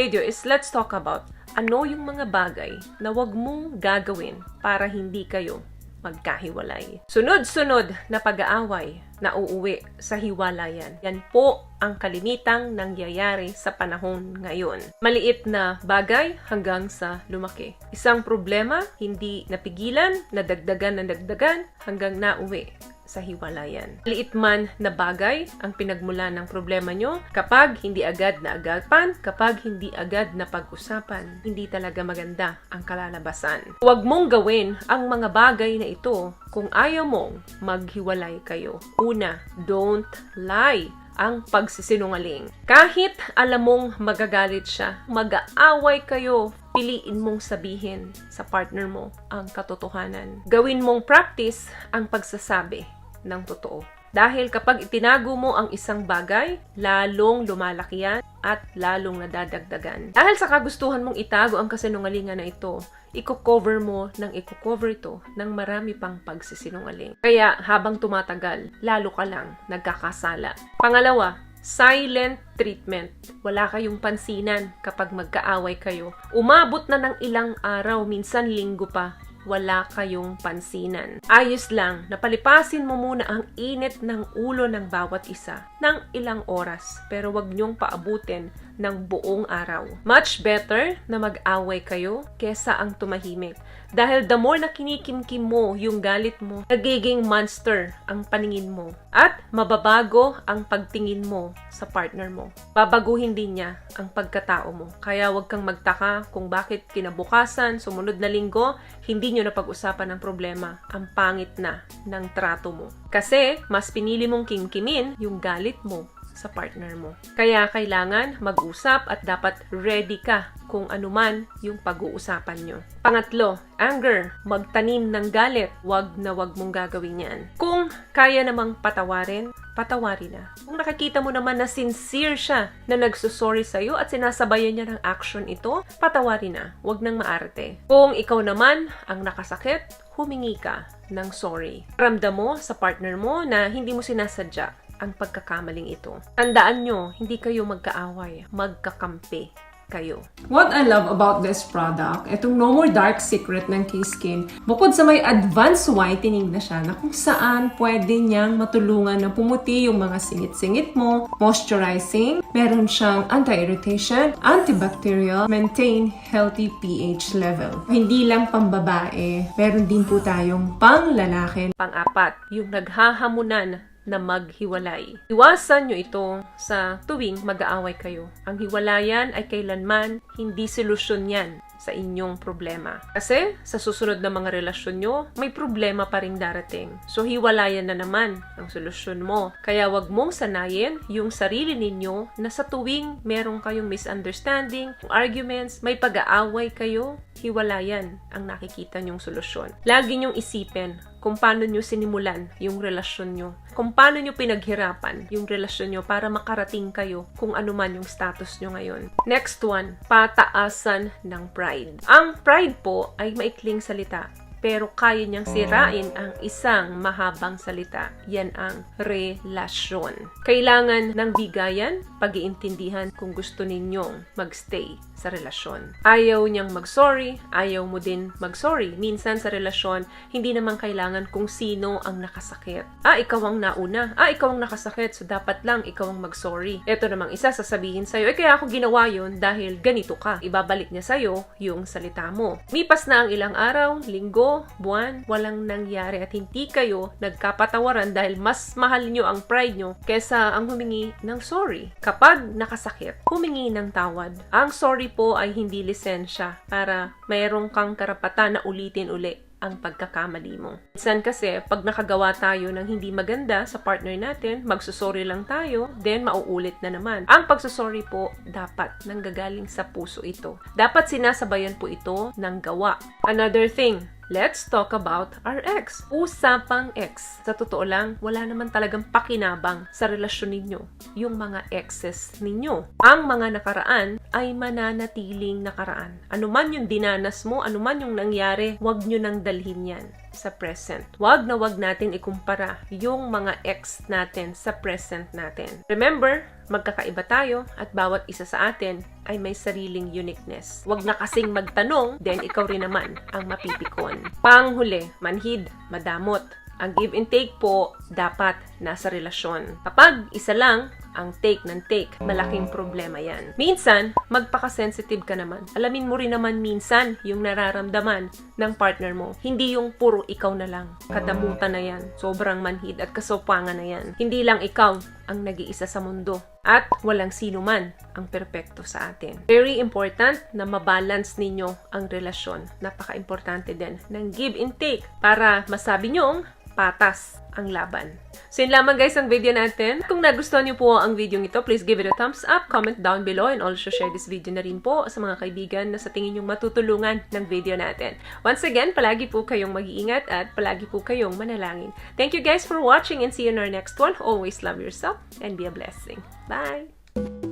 video is let's talk about ano yung mga bagay na wag mong gagawin para hindi kayo magkahiwalay. Sunod-sunod na pag-aaway na uuwi sa hiwalayan. Yan po ang kalimitang nangyayari sa panahon ngayon. Maliit na bagay hanggang sa lumaki. Isang problema, hindi napigilan, nadagdagan hanggang nauwi sa hiwalayan. Liit man na bagay ang pinagmulan ng problema nyo, kapag hindi agad na agapan, kapag hindi agad na pag-usapan, hindi talaga maganda ang kalalabasan. Huwag mong gawin ang mga bagay na ito kung ayaw mong maghiwalay kayo. Una, don't lie. Ang pagsisinungaling. Kahit alam mong magagalit siya, mag-aaway kayo, piliin mong sabihin sa partner mo ang katotohanan. Gawin mong practice ang pagsasabi ng totoo. Dahil kapag itinago mo ang isang bagay, lalong lumalaki yan at lalong nadadagdagan. Dahil sa kagustuhan mong itago ang kasinungalingan na ito, i-cover mo ito ng marami pang pagsisinungaling. Kaya habang tumatagal, lalo ka lang nagkakasala. Pangalawa, silent treatment. Wala kayong pansinan kapag magkaaway kayo. Umabot na ng ilang araw, minsan linggo pa, wala kayong pansinan. Ayos lang, napalipasin mo muna ang init ng ulo ng bawat isa ng ilang oras, pero wag niyong paabutin ng buong araw. Much better na mag-away kayo kesa ang tumahimik. Dahil the more na kinikimkim mo yung galit mo, nagiging monster ang paningin mo at mababago ang pagtingin mo sa partner mo. Babaguhin din niya ang pagkatao mo. Kaya wag kang magtaka kung bakit kinabukasan, sumunod na linggo, hindi nyo na pag-usapan ang problema. Ang pangit na ng trato mo. Kasi mas pinili mong kimkimin yung galit mo sa partner mo. Kaya kailangan mag-usap at dapat ready ka kung anuman yung pag-uusapan nyo. Pangatlo, anger. Magtanim ng galit. Wag na wag mong gagawin yan. Kung kaya namang patawarin, patawarin na. Kung nakikita mo naman na sincere siya na nagsusorry sa'yo at sinasabayan niya ng action ito, patawarin na. Wag nang maarte. Kung ikaw naman ang nakasakit, humingi ka ng sorry. Ramdam mo sa partner mo na hindi mo sinasadya ang pagkakamaling ito. Tandaan nyo, hindi kayo magkaaway, magkakampi kayo. What I love about this product, itong No More Dark Secret ng K-Skin, bukod sa may advanced whitening na siya, na kung saan pwede niyang matulungan na pumuti yung mga singit-singit mo, moisturizing, meron siyang anti-irritation, antibacterial, maintain healthy pH level. Hindi lang pambabae, meron din po tayong pang-lalaki. Pang-apat, yung naghahamunan na maghiwalay. Iwasan nyo ito sa tuwing mag-aaway kayo. Ang hiwalayan ay kailanman hindi solusyon yan sa inyong problema. Kasi sa susunod na mga relasyon nyo, may problema pa ring darating. So hiwalayan na naman ang solusyon mo. Kaya wag mong sanayin yung sarili ninyo na sa tuwing meron kayong misunderstanding, arguments, may pag-aaway kayo, hiwalayan ang nakikita nyong solusyon. Lagi nyong isipin kung paano nyo sinimulan yung relasyon nyo. Kung paano nyo pinaghirapan yung relasyon nyo para makarating kayo kung ano man yung status nyo ngayon. Next one, pataasan ng pride. Ang pride po ay maikling salita, pero kaya niyang sirain ang isang mahabang salita. Yan ang relasyon. Kailangan ng bigayan, pag-iintindihan kung gusto ninyong magstay sa relasyon. Ayaw niyang mag-sorry, ayaw mo din mag-sorry. Minsan sa relasyon, hindi naman kailangan kung sino ang nakasakit. Ikaw ang nauna. Ikaw ang nakasakit, so dapat lang ikaw ang mag-sorry. Ito namang isa, sasabihin sa'yo, kaya ako ginawa yun dahil ganito ka. Ibabalik niya sa'yo yung salita mo. Mipas na ang ilang araw, linggo, buwan, walang nangyari at hindi kayo nagkapatawaran dahil mas mahal nyo ang pride nyo kesa ang humingi ng sorry. Kapag nakasakit, humingi ng tawad. Ang sorry po ay hindi lisensya para mayroong kang karapatan na ulitin uli ang pagkakamali mo. Minsan kasi, pag nakagawa tayo ng hindi maganda sa partner natin, magsusorry lang tayo, then mauulit na naman. Ang pagsusorry po, dapat nanggagaling sa puso ito. Dapat sinasabayan po ito ng gawa. Another thing, let's talk about our ex. Usapang ex. Sa totoo lang, wala naman talagang pakinabang sa relasyon ninyo, yung mga exes ninyo. Ang mga nakaraan ay mananatiling nakaraan. Ano man yung dinanas mo, ano man yung nangyari, wag nyo nang dalhin yan sa present. Wag na wag natin ikumpara yung mga ex natin sa present natin. Remember, Magkakaiba tayo at bawat isa sa atin ay may sariling uniqueness. Huwag na kasing magtanong, then ikaw rin naman ang mapipikon. Panghuli, manhid, madamot. Ang give and take po dapat nasa relasyon. Kapag isa lang ang take ng take, malaking problema yan. Minsan, magpaka-sensitive ka naman. Alamin mo rin naman minsan yung nararamdaman ng partner mo. Hindi yung puro ikaw na lang. Kadamutan na yan. Sobrang manhid at kasopangan na yan. Hindi lang ikaw ang nag-iisa sa mundo. At walang sino man ang perpekto sa atin. Very important na mabalance ninyo ang relasyon. Napaka-importante din ng give and take para masabi nyong patas ang laban. So yun lamang guys ang video natin. Kung nagustuhan niyo po ang video ito, please give it a thumbs up, comment down below, and also share this video na rin po sa mga kaibigan na sa tingin yung matutulungan ng video natin. Once again, palagi po kayong mag-iingat at palagi po kayong manalangin. Thank you guys for watching and see you in our next one. Always love yourself and be a blessing. Bye!